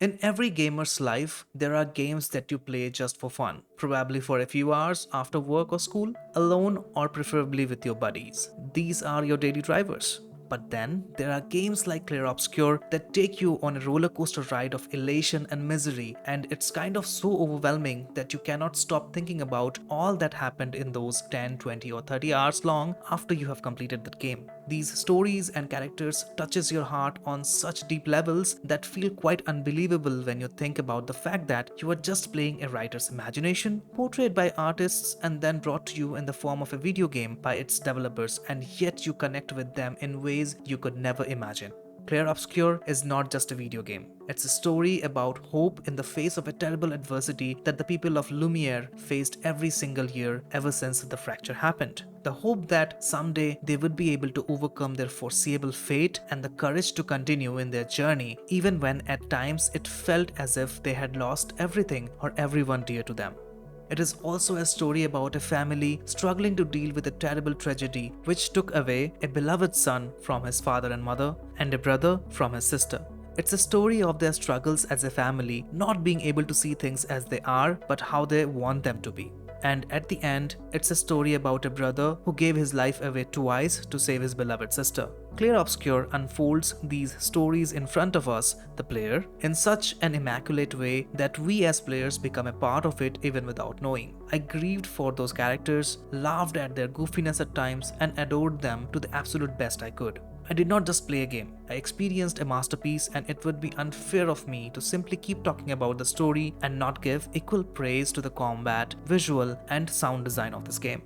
In every gamer's life, there are games that you play just for fun, probably for a few hours after work or school, alone or preferably with your buddies. These are your daily drivers. But then, there are games like Clear Obscure that take you on a roller coaster ride of elation and misery, and it's kind of so overwhelming that you cannot stop thinking about all that happened in those 10, 20 or 30 hours long after you have completed that game. These stories and characters touches your heart on such deep levels that feel quite unbelievable when you think about the fact that you are just playing a writer's imagination, portrayed by artists and then brought to you in the form of a video game by its developers, and yet you connect with them in ways you could never imagine. Clair Obscur is not just a video game. It's a story about hope in the face of a terrible adversity that the people of Lumiere faced every single year ever since the fracture happened. The hope that someday they would be able to overcome their foreseeable fate and the courage to continue in their journey, even when at times it felt as if they had lost everything or everyone dear to them. It is also a story about a family struggling to deal with a terrible tragedy which took away a beloved son from his father and mother and a brother from his sister. It's a story of their struggles as a family, not being able to see things as they are, but how they want them to be. And at the end, it's a story about a brother who gave his life away twice to save his beloved sister. Clear Obscure unfolds these stories in front of us, the player, in such an immaculate way that we as players become a part of it even without knowing. I grieved for those characters, laughed at their goofiness at times, and adored them to the absolute best I could. I did not just play a game, I experienced a masterpiece, and it would be unfair of me to simply keep talking about the story and not give equal praise to the combat, visual, and sound design of this game.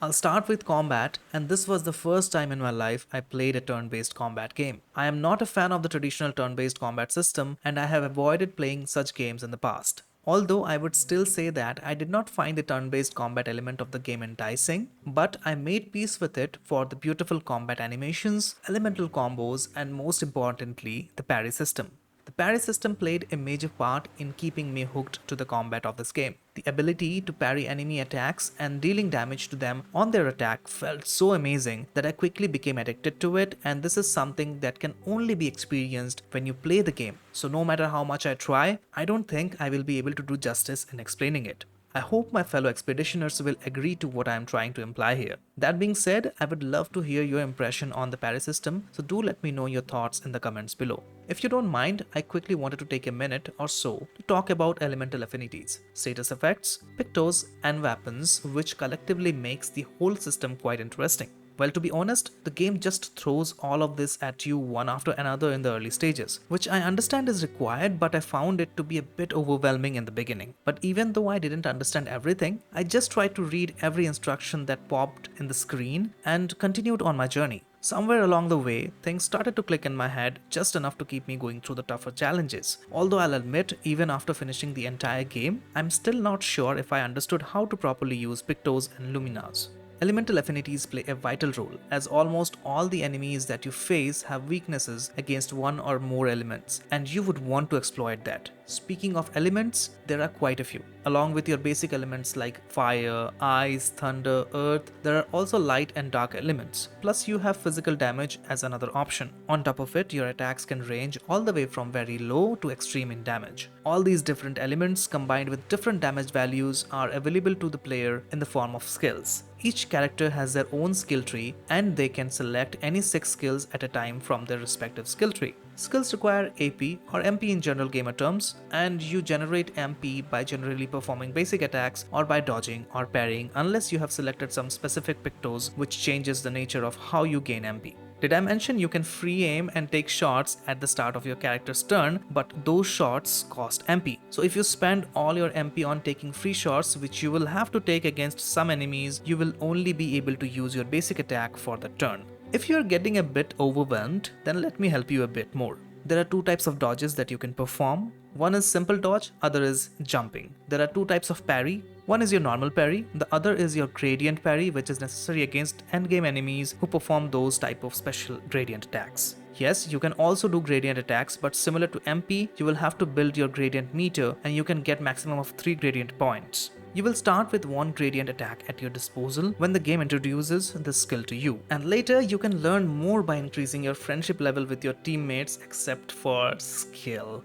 I'll start with combat, and this was the first time in my life I played a turn-based combat game. I am not a fan of the traditional turn-based combat system, and I have avoided playing such games in the past. Although I would still say that I did not find the turn-based combat element of the game enticing, but I made peace with it for the beautiful combat animations, elemental combos, and most importantly, the parry system. The parry system played a major part in keeping me hooked to the combat of this game. The ability to parry enemy attacks and dealing damage to them on their attack felt so amazing that I quickly became addicted to it, and this is something that can only be experienced when you play the game. So no matter how much I try, I don't think I will be able to do justice in explaining it. I hope my fellow expeditioners will agree to what I am trying to imply here. That being said, I would love to hear your impression on the parry system, so do let me know your thoughts in the comments below. If you don't mind, I quickly wanted to take a minute or so to talk about elemental affinities, status effects, pictos, and weapons, which collectively makes the whole system quite interesting. Well, to be honest, the game just throws all of this at you one after another in the early stages, which I understand is required, but I found it to be a bit overwhelming in the beginning. But even though I didn't understand everything, I just tried to read every instruction that popped in the screen and continued on my journey. Somewhere along the way, things started to click in my head just enough to keep me going through the tougher challenges. Although I'll admit, even after finishing the entire game, I'm still not sure if I understood how to properly use pictos and luminas. Elemental affinities play a vital role, as almost all the enemies that you face have weaknesses against one or more elements, and you would want to exploit that. Speaking of elements, there are quite a few. Along with your basic elements like fire, ice, thunder, earth, there are also light and dark elements. Plus you have physical damage as another option. On top of it, your attacks can range all the way from very low to extreme in damage. All these different elements combined with different damage values are available to the player in the form of skills. Each character has their own skill tree, and they can select any 6 skills at a time from their respective skill tree. Skills require AP or MP in general gamer terms, and you generate MP by generally performing basic attacks or by dodging or parrying unless you have selected some specific pictos, which changes the nature of how you gain MP. Did I mention you can free aim and take shots at the start of your character's turn, but those shots cost MP. So if you spend all your MP on taking free shots, which you will have to take against some enemies, you will only be able to use your basic attack for the turn. If you are getting a bit overwhelmed, then let me help you a bit more. There are 2 types of dodges that you can perform. One is simple dodge, other is jumping. There are 2 types of parry. One is your normal parry, the other is your gradient parry, which is necessary against endgame enemies who perform those type of special gradient attacks. Yes, you can also do gradient attacks, but similar to MP, you will have to build your gradient meter and you can get maximum of 3 gradient points. You will start with one gradient attack at your disposal when the game introduces this skill to you, and later you can learn more by increasing your friendship level with your teammates, except for skill.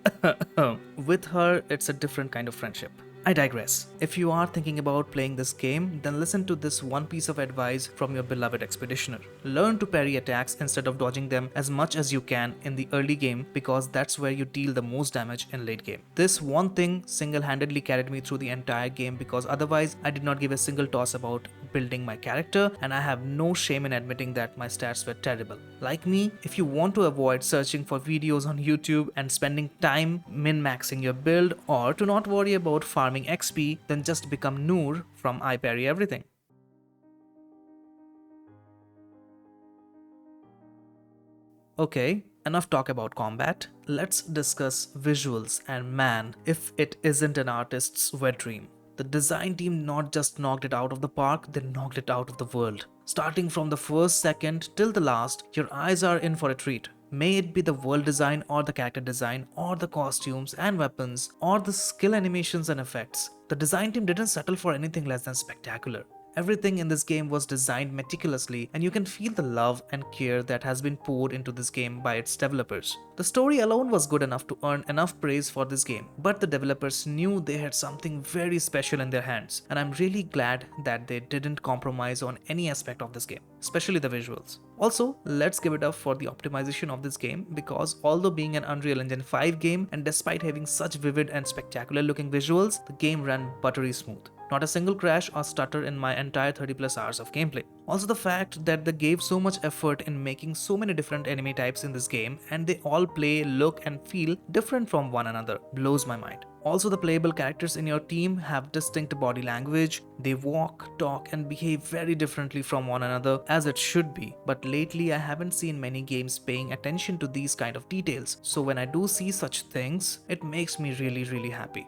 With her, it's a different kind of friendship. I digress. If you are thinking about playing this game, then listen to this one piece of advice from your beloved expeditioner. Learn to parry attacks instead of dodging them as much as you can in the early game, because that's where you deal the most damage in late game. This one thing single-handedly carried me through the entire game, because otherwise I did not give a single toss about building my character, and I have no shame in admitting that my stats were terrible. Like me, if you want to avoid searching for videos on YouTube and spending time min-maxing your build, or to not worry about farming XP, then just become Noor from I Parry Everything. Okay, enough talk about combat. Let's discuss visuals, and man, if it isn't an artist's wet dream. The design team not just knocked it out of the park, they knocked it out of the world. Starting from the first second till the last, your eyes are in for a treat. May it be the world design or the character design or the costumes and weapons or the skill animations and effects. The design team didn't settle for anything less than spectacular. Everything in this game was designed meticulously, and you can feel the love and care that has been poured into this game by its developers. The story alone was good enough to earn enough praise for this game, but the developers knew they had something very special in their hands, and I'm really glad that they didn't compromise on any aspect of this game, especially the visuals. Also, let's give it up for the optimization of this game, because although being an Unreal Engine 5 game and despite having such vivid and spectacular looking visuals, the game ran buttery smooth. Not a single crash or stutter in my entire 30 plus hours of gameplay. Also, the fact that they gave so much effort in making so many different enemy types in this game, and they all play, look and feel different from one another, blows my mind. Also, the playable characters in your team have distinct body language. They walk, talk and behave very differently from one another, as it should be. But lately I haven't seen many games paying attention to these kind of details, so when I do see such things, it makes me really happy.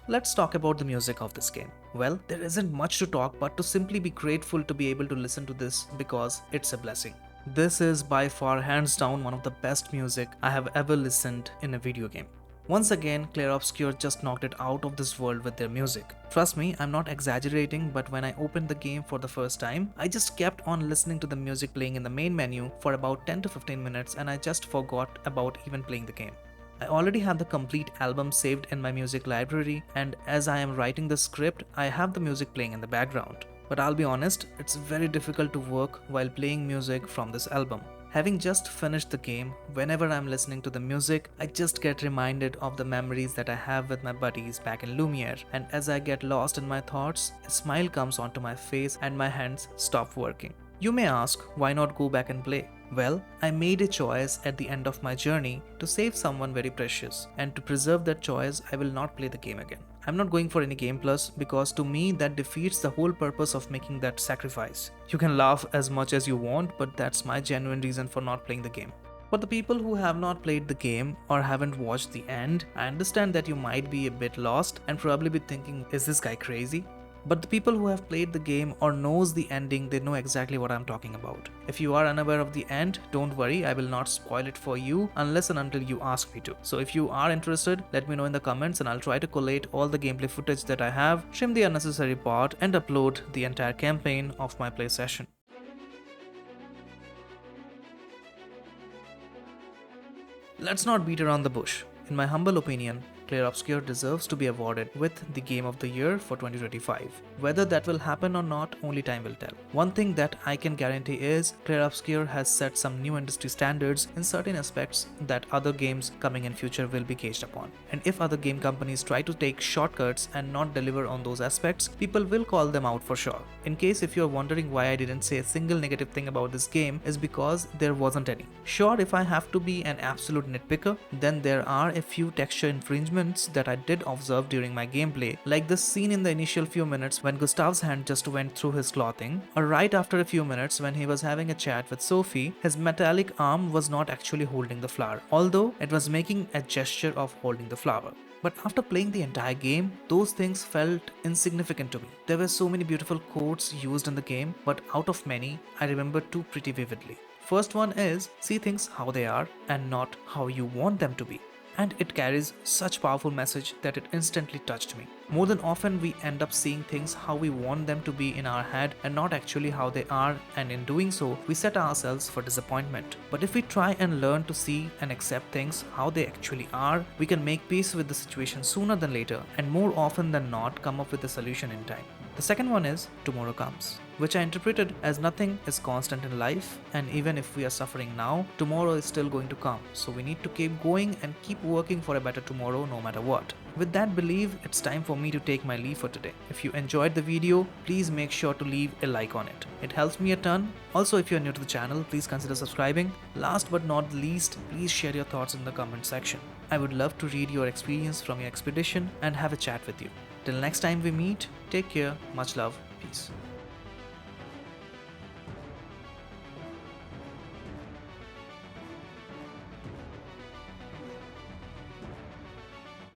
Let's talk about the music of this game. Well, there isn't much to talk but to simply be grateful to be able to listen to this, because it's a blessing. This is by far hands down one of the best music I have ever listened in a video game. Once again, Clair Obscur just knocked it out of this world with their music. Trust me, I'm not exaggerating, but when I opened the game for the first time, I just kept on listening to the music playing in the main menu for about 10 to 15 minutes, and I just forgot about even playing the game. I already have the complete album saved in my music library, and as I am writing the script, I have the music playing in the background. But I'll be honest, it's very difficult to work while playing music from this album. Having just finished the game, whenever I'm listening to the music, I just get reminded of the memories that I have with my buddies back in Lumiere, and as I get lost in my thoughts, a smile comes onto my face and my hands stop working. You may ask, why not go back and play? Well, I made a choice at the end of my journey to save someone very precious, and to preserve that choice, I will not play the game again. I'm not going for any game plus, because to me that defeats the whole purpose of making that sacrifice. You can laugh as much as you want, but that's my genuine reason for not playing the game. For the people who have not played the game or haven't watched the end, I understand that you might be a bit lost and probably be thinking, is this guy crazy? But the people who have played the game or knows the ending, they know exactly what I'm talking about. If you are unaware of the end, don't worry, I will not spoil it for you unless and until you ask me to. So if you are interested, let me know in the comments and I'll try to collate all the gameplay footage that I have, trim the unnecessary part and upload the entire campaign of my play session. Let's not beat around the bush. In my humble opinion, Clair Obscur deserves to be awarded with the Game of the Year for 2025. Whether that will happen or not, only time will tell. One thing that I can guarantee is Clair Obscur has set some new industry standards in certain aspects that other games coming in future will be gauged upon. And if other game companies try to take shortcuts and not deliver on those aspects, people will call them out for sure. In case if you're wondering why I didn't say a single negative thing about this game, is because there wasn't any. Sure, if I have to be an absolute nitpicker, then there are a few texture infringements that I did observe during my gameplay, like the scene in the initial few minutes when Gustav's hand just went through his clothing, or right after a few minutes when he was having a chat with Sophie, his metallic arm was not actually holding the flower, although it was making a gesture of holding the flower. But after playing the entire game, those things felt insignificant to me. There were so many beautiful quotes used in the game, but out of many, I remember two pretty vividly. First one is, see things how they are and not how you want them to be. and it carries such powerful message that it instantly touched me. More than often, we end up seeing things how we want them to be in our head and not actually how they are, and in doing so, we set ourselves for disappointment. But if we try and learn to see and accept things how they actually are, we can make peace with the situation sooner than later, and more often than not come up with a solution in time. The second one is tomorrow comes, which I interpreted as nothing is constant in life, and even if we are suffering now, tomorrow is still going to come. So we need to keep going and keep working for a better tomorrow no matter what. With that belief, it's time for me to take my leave for today. If you enjoyed the video, please make sure to leave a like on it. It helps me a ton. Also, if you're new to the channel, please consider subscribing. Last but not least, please share your thoughts in the comment section. I would love to read your experience from your expedition and have a chat with you. Till next time we meet, take care, much love, peace.